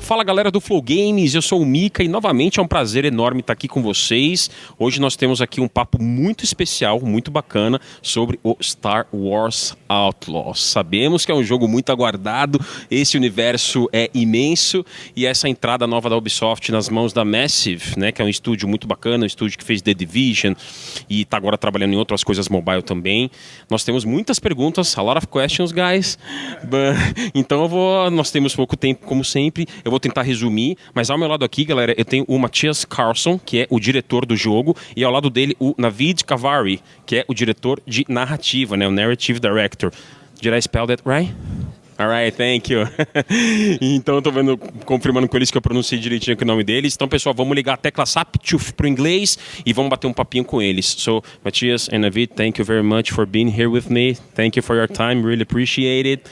Fala galera do Flow Games, eu sou o Mika e novamente é um prazer enorme estar aqui com vocês. Hoje nós temos aqui um papo muito especial, muito bacana sobre o Star Wars Outlaws. Sabemos que é um jogo muito aguardado, esse universo é imenso e essa entrada nova da Ubisoft nas mãos da Massive, né, que é um estúdio muito bacana, um estúdio que fez The Division e está agora trabalhando em outras coisas mobile também. Nós temos muitas perguntas, a lot of questions, guys. Então nós temos pouco tempo, como sempre. Eu vou tentar resumir, mas ao meu lado aqui, galera, eu tenho o Matthias Carlson, que é o diretor do jogo, e ao lado dele o Navid Kavari, que é o diretor de narrativa, né, o Narrative Director. Did I spell that right? Alright, thank you. Então eu tô confirmando com eles que eu pronunciei direitinho aqui o nome deles. Então, pessoal, vamos ligar a tecla SAP pro inglês e vamos bater um papinho com eles. So, Matthias and Navid, thank you very much for being here with me. Thank you for your time, really appreciate it.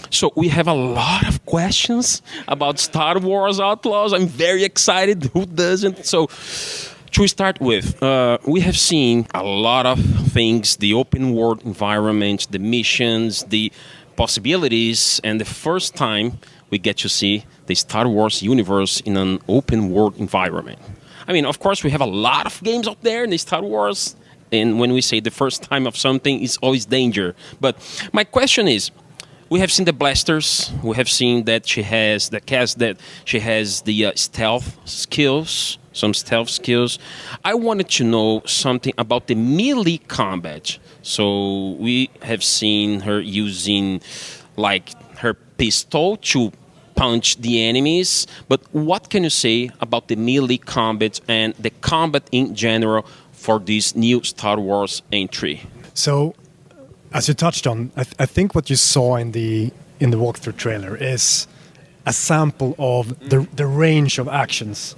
So, we have a lot of questions about Star Wars Outlaws. I'm very excited. Who doesn't? So, to start with, we have seen a lot of things, the open world environment, the missions, the possibilities, and the first time we get to see the Star Wars universe in an open world environment. I mean, of course, we have a lot of games out there in the Star Wars, and when we say the first time of something, it's always danger. But my question is, we have seen the blasters, we have seen that she has the stealth skills, some stealth skills. I wanted to know something about the melee combat. So we have seen her using like her pistol to punch the enemies, but what can you say about the melee combat and the combat in general for this new Star Wars entry? So, as you touched on, I think what you saw in the walkthrough trailer is a sample of the range of actions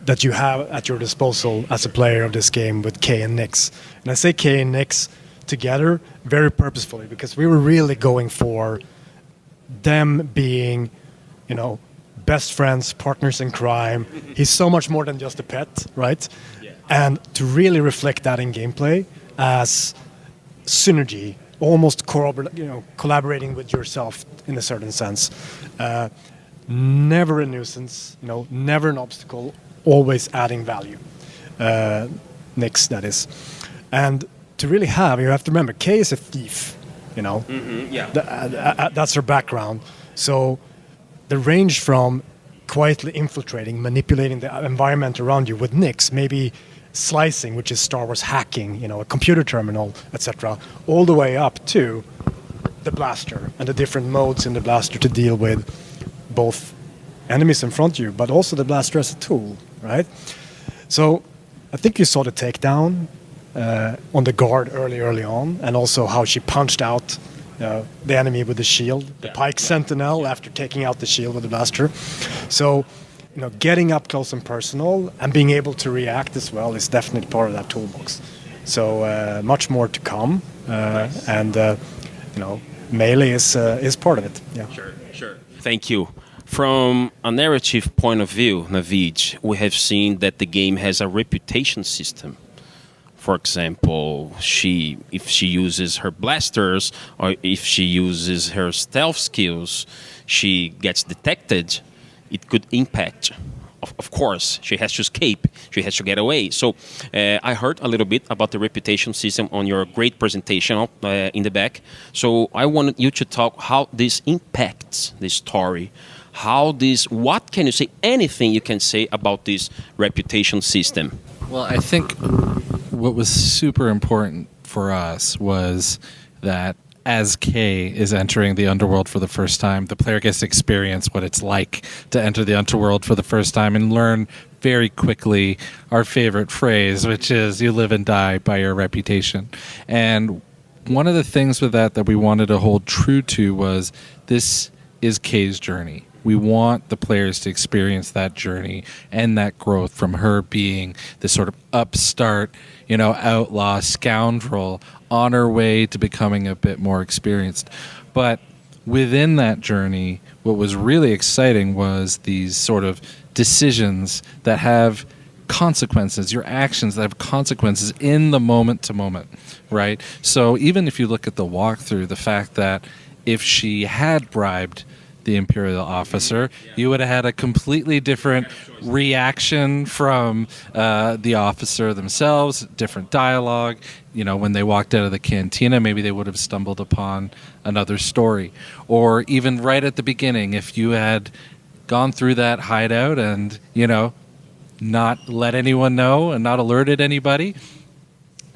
that you have at your disposal as a player of this game with Kay and Nix. And I say Kay and Nix together very purposefully because we were really going for them being, you know, best friends, partners in crime. He's so much more than just a pet, right? Yeah. And to really reflect that in gameplay as synergy, almost collaborating with yourself in a certain sense. Never a nuisance, never an obstacle, always adding value. Nix, that is. And to really you have to remember, Kay is a thief, that's her background. So the range from quietly infiltrating, manipulating the environment around you with Nix, maybe slicing, which is Star Wars hacking, a computer terminal, etc., all the way up to the blaster and the different modes in the blaster to deal with both enemies in front of you, but also the blaster as a tool, right? So I think you saw the takedown on the guard early on, and also how she punched out the enemy with the shield, the Pike Sentinel, after taking out the shield with the blaster. So, getting up close and personal and being able to react as well is definitely part of that toolbox. So much more to come, and melee is part of it. Yeah. Sure. Thank you. From a narrative point of view, Navid, we have seen that the game has a reputation system. For example, if she uses her blasters or if she uses her stealth skills, she gets detected, it could impact. Of course, she has to escape, she has to get away. So I heard a little bit about the reputation system on your great presentation in the back. So I wanted you to talk how this impacts the story. What can you say, anything you can say about this reputation system? Well, I think what was super important for us was that as Kay is entering the underworld for the first time, the player gets to experience what it's like to enter the underworld for the first time and learn very quickly our favorite phrase, which is you live and die by your reputation. And one of the things with that we wanted to hold true to was this is Kay's journey. We want the players to experience that journey and that growth from her being this sort of upstart, outlaw, scoundrel on her way to becoming a bit more experienced. But within that journey, what was really exciting was these sort of decisions that have consequences, your actions that have consequences in the moment to moment, right? So even if you look at the walkthrough, the fact that if she had bribed the Imperial officer, you would have had a completely different reaction from the officer themselves, different dialogue. You know, when they walked out of the cantina, maybe they would have stumbled upon another story. Or even right at the beginning, if you had gone through that hideout and, you know, not let anyone know and not alerted anybody,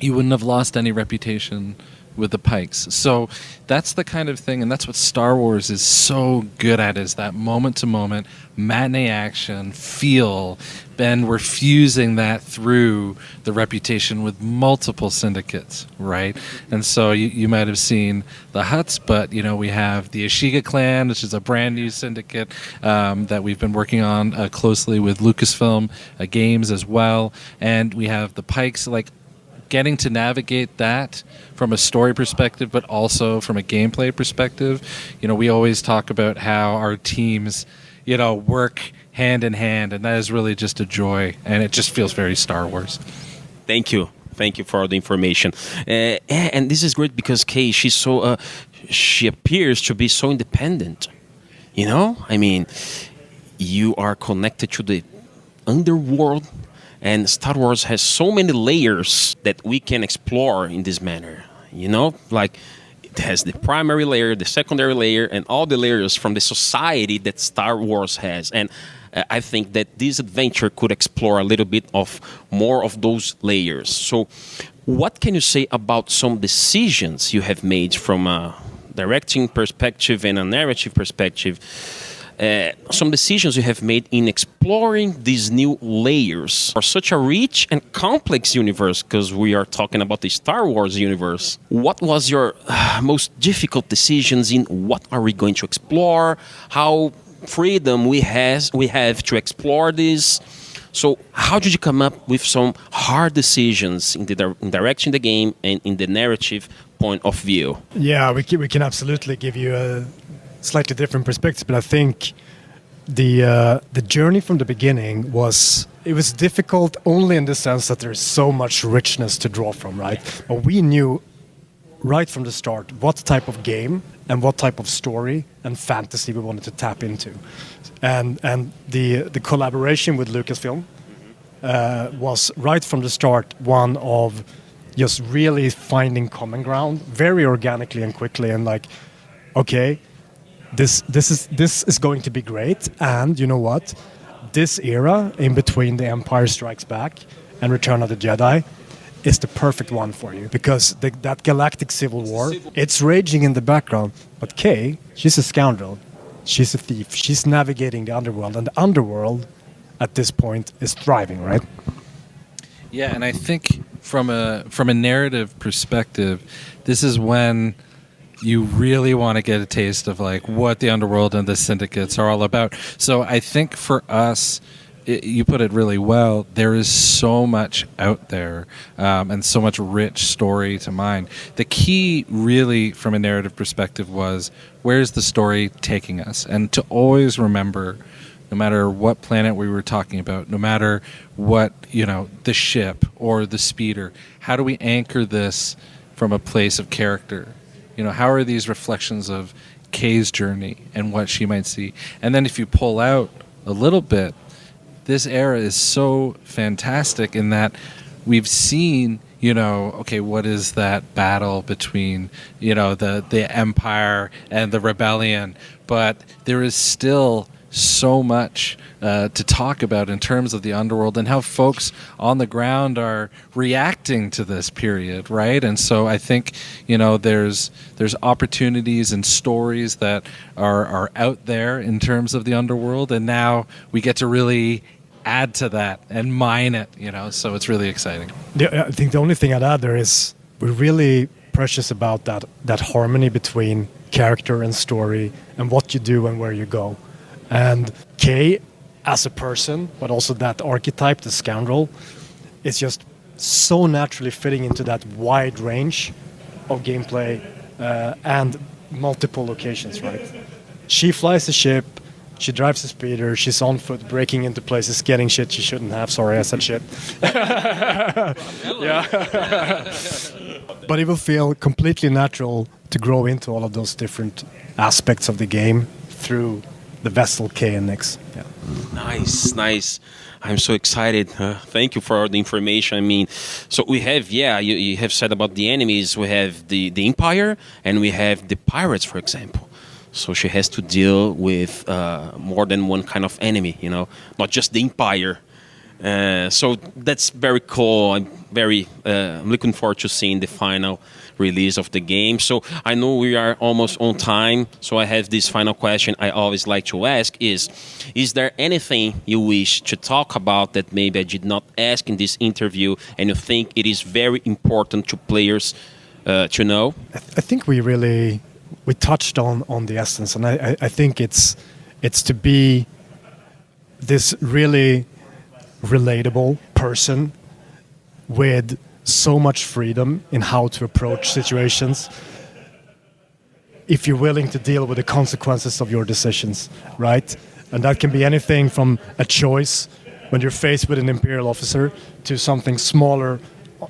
you wouldn't have lost any reputation with the Pikes. So that's the kind of thing, and that's what Star Wars is so good at, is that moment-to-moment matinee action feel, and we're fusing that through the reputation with multiple syndicates, right? And so you might have seen the Hutts, but, you know, we have the Ashiga Clan, which is a brand new syndicate that we've been working on closely with Lucasfilm Games as well, and we have the Pikes. Like, getting to navigate that from a story perspective, but also from a gameplay perspective. You know, we always talk about how our teams, you know, work hand in hand, and that is really just a joy, and it just feels very Star Wars. Thank you. Thank you for all the information. And this is great because Kay, she's so, she appears to be so independent. You know, I mean, you are connected to the underworld, and Star Wars has so many layers that we can explore in this manner. You know, like it has the primary layer, the secondary layer, and all the layers from the society that Star Wars has. And I think that this adventure could explore a little bit of more of those layers. So what can you say about some decisions you have made from a directing perspective and a narrative perspective? Some decisions you have made in exploring these new layers for such a rich and complex universe, because we are talking about the Star Wars universe. What was your most difficult decisions in what are we going to explore? How freedom we have to explore this? So how did you come up with some hard decisions in directing the game and in the narrative point of view? Yeah, we can absolutely give you a slightly different perspective, but I think the journey from the beginning was difficult only in the sense that there's so much richness to draw from, right? But we knew right from the start what type of game and what type of story and fantasy we wanted to tap into, and the collaboration with Lucasfilm was right from the start one of just really finding common ground very organically and quickly, and like, okay, this is going to be great, and you know what? This era in between The Empire Strikes Back and Return of the Jedi is the perfect one for you, because that galactic civil war, it's raging in the background, but Kay, she's a scoundrel, she's a thief, she's navigating the underworld, and the underworld at this point is thriving, right? Yeah, and I think from a narrative perspective, this is when you really want to get a taste of like what the underworld and the syndicates are all about. So I think for us, you put it really well. There is so much out there and so much rich story to mine. The key really from a narrative perspective was, where's the story taking us? And to always remember, no matter what planet we were talking about, no matter what, you know, the ship or the speeder, how do we anchor this from a place of character? You know, how are these reflections of Kay's journey and what she might see? And then if you pull out a little bit, this era is so fantastic in that we've seen, you know, okay, what is that battle between, you know, the Empire and the Rebellion? But there is still so much to talk about in terms of the underworld and how folks on the ground are reacting to this period, right? And so I think, you know, there's opportunities and stories that are out there in terms of the underworld, and now we get to really add to that and mine it, you know, so it's really exciting. Yeah, I think the only thing I'd add there is we're really precious about that harmony between character and story and what you do and where you go. And Kay, as a person, but also that archetype, the scoundrel, is just so naturally fitting into that wide range of gameplay and multiple locations, right? She flies a ship, she drives a speeder, she's on foot, breaking into places, getting shit she shouldn't have. Sorry, I said shit. Yeah. But it will feel completely natural to grow into all of those different aspects of the game through the vessel K and Nyx. Yeah. Nice. I'm so excited. Thank you for all the information. I mean, so we have, you have said about the enemies. We have the Empire and we have the pirates, for example. So she has to deal with more than one kind of enemy, you know, not just the Empire. So that's very cool. I'm looking forward to seeing the final release of the game. So I know we are almost on time. So I have this final question I always like to ask is there anything you wish to talk about that maybe I did not ask in this interview and you think it is very important to players to know? I think we touched on the essence, and I think it's to be this really relatable person with so much freedom in how to approach situations if you're willing to deal with the consequences of your decisions, right? And that can be anything from a choice when you're faced with an Imperial officer to something smaller,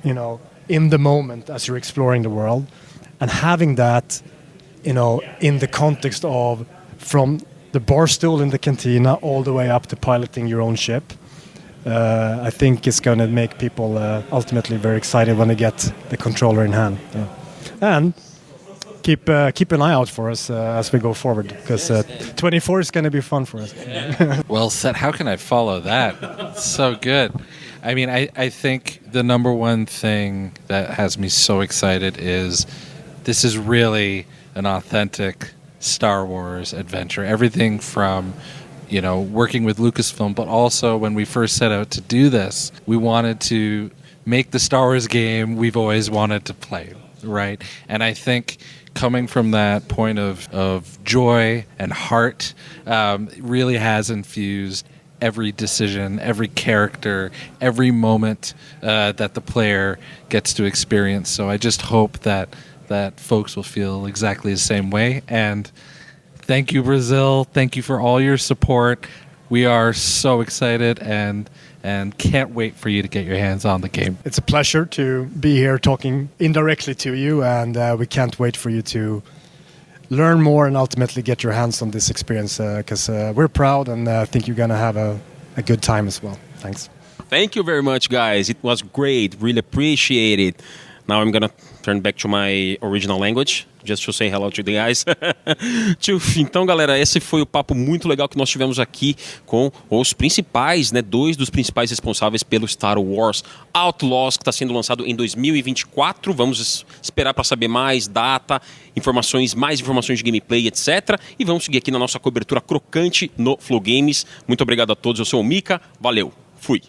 you know, in the moment as you're exploring the world. And having that, you know, in the context of from the bar stool in the cantina all the way up to piloting your own ship, I think it's going to make people ultimately very excited when they get the controller in hand. Yeah. And keep an eye out for us as we go forward, because 24 is going to be fun for us. Well said. How can I follow that? So good. I mean, I think the number one thing that has me so excited is this is really an authentic Star Wars adventure. Everything from, you know, working with Lucasfilm, but also when we first set out to do this, we wanted to make the Star Wars game we've always wanted to play, right? And I think coming from that point of joy and heart really has infused every decision, every character, every moment that the player gets to experience. So I just hope that folks will feel exactly the same way. And thank you, Brazil. Thank you for all your support. We are so excited and can't wait for you to get your hands on the game. It's a pleasure to be here talking indirectly to you, and we can't wait for you to learn more and ultimately get your hands on this experience, because we're proud and I think you're going to have a good time as well. Thanks. Thank you very much, guys. It was great. Really appreciate it. Now I'm gonna turn back to my original language, just to say hello to the guys. Então, galera, esse foi o papo muito legal que nós tivemos aqui com os principais, né, dois dos principais responsáveis pelo Star Wars Outlaws, que está sendo lançado em 2024. Vamos esperar para saber mais data, mais informações de gameplay, etc. E vamos seguir aqui na nossa cobertura crocante no Flow Games. Muito obrigado a todos. Eu sou o Mika. Valeu. Fui.